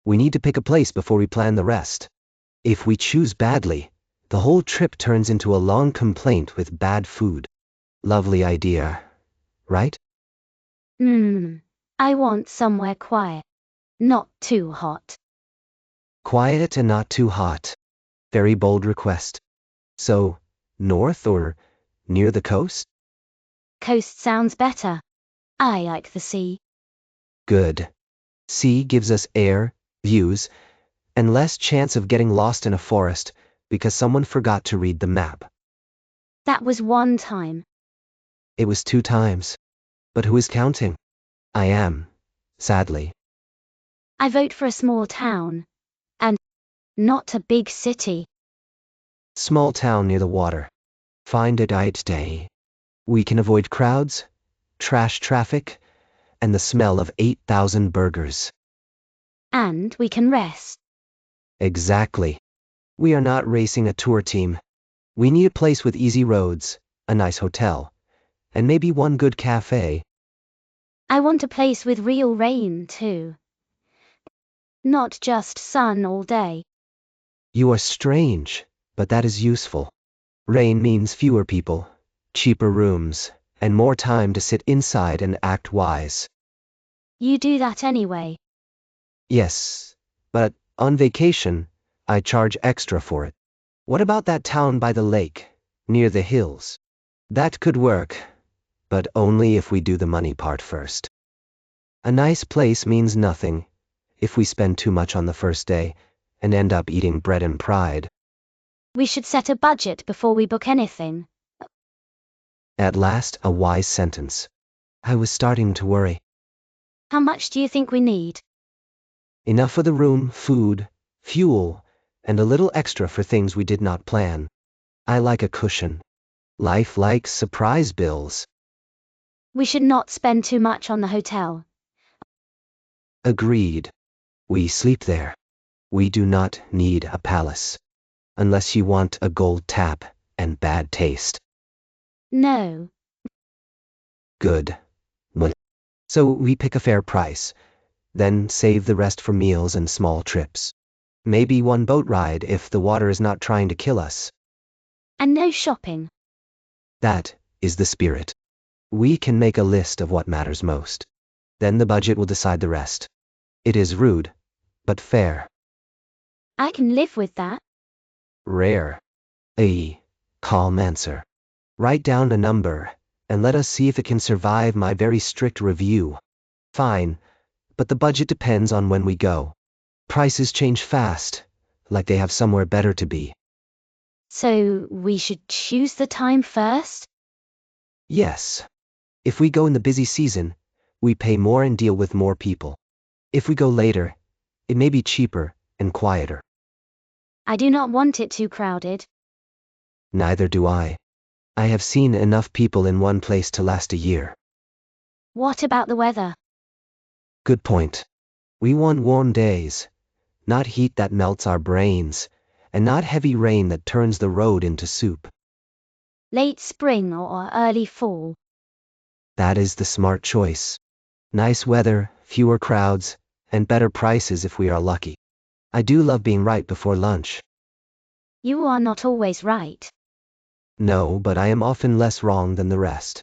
We need to pick a place before we plan the rest. If we choose badly, the whole trip turns into a long complaint with bad food. Lovely idea, right? I want somewhere quiet. Not too hot. Quiet and not too hot. Very bold request. So, north or near the coast? Coast sounds better. I like the sea. Good. Sea gives us air, views, and less chance of getting lost in a forest because someone forgot to read the map. That was one time. It was 2 times. But who is counting? I am, sadly. I vote for a small town. And not a big city. Small town near the water. Find a diet day. We can avoid crowds, trash traffic, and the smell of 8,000 burgers. And we can rest. Exactly. We are not racing a tour team. We need a place with easy roads, a nice hotel, and maybe one good cafe. I want a place with real rain, too. Not just sun all day. You are strange, but that is useful. Rain means fewer people, cheaper rooms, and more time to sit inside and act wise. You do that anyway. Yes, but on vacation, I charge extra for it. What about that town by the lake, near the hills? That could work, but only if we do the money part first. A nice place means nothing if we spend too much on the first day and end up eating bread and pride. We should set a budget before we book anything. At last, a wise sentence. I was starting to worry. How much do you think we need? Enough for the room, food, fuel, and a little extra for things we did not plan. I like a cushion. Life likes surprise bills. We should not spend too much on the hotel. Agreed. We sleep there. We do not need a palace. Unless you want a gold tap and bad taste. No. Good. Well, so we pick a fair price, then save the rest for meals and small trips. Maybe one boat ride if the water is not trying to kill us. And no shopping. That is the spirit. We can make a list of what matters most. Then the budget will decide the rest. It is rude, but fair. I can live with that. Rare. A calm answer. Write down a number, and let us see if it can survive my very strict review. Fine, but the budget depends on when we go. Prices change fast, like they have somewhere better to be. So we should choose the time first? Yes. If we go in the busy season, we pay more and deal with more people. If we go later, it may be cheaper and quieter. I do not want it too crowded. Neither do I. I have seen enough people in one place to last a year. What about the weather? Good point. We want warm days, not heat that melts our brains, and not heavy rain that turns the road into soup. Late spring or early fall? That is the smart choice. Nice weather, fewer crowds, and better prices if we are lucky. I do love being right before lunch. You are not always right. No, but I am often less wrong than the rest.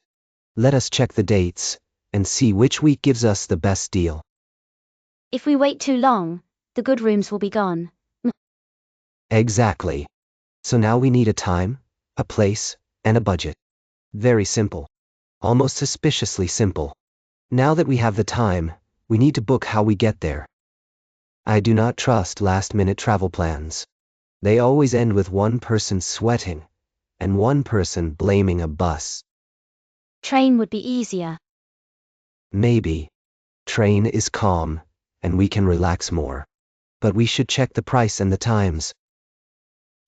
Let us check the dates and see which week gives us the best deal. If we wait too long, the good rooms will be gone. Exactly. So now we need a time, a place, and a budget. Very simple. Almost suspiciously simple. Now that we have the time, we need to book how we get there. I do not trust last-minute travel plans. They always end with one person sweating and one person blaming a bus. Train would be easier. Maybe. Train is calm, and we can relax more. But we should check the price and the times.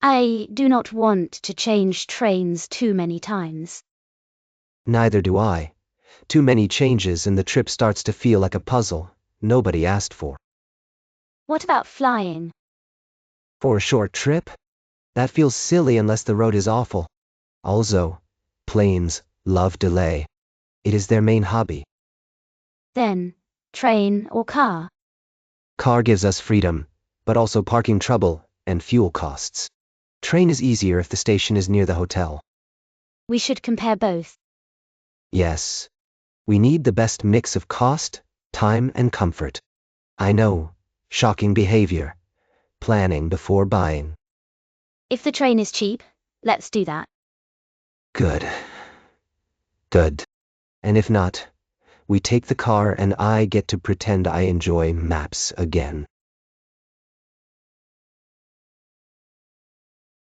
I do not want to change trains too many times. Neither do I. Too many changes and the trip starts to feel like a puzzle nobody asked for. What about flying? For a short trip? That feels silly unless the road is awful. Also, planes love delay. It is their main hobby. Then, train or car? Car gives us freedom, but also parking trouble and fuel costs. Train is easier if the station is near the hotel. We should compare both. Yes. We need the best mix of cost, time, and comfort. I know. Shocking behavior. Planning before buying. If the train is cheap, let's do that. Good. Good. And if not, we take the car and I get to pretend I enjoy maps again.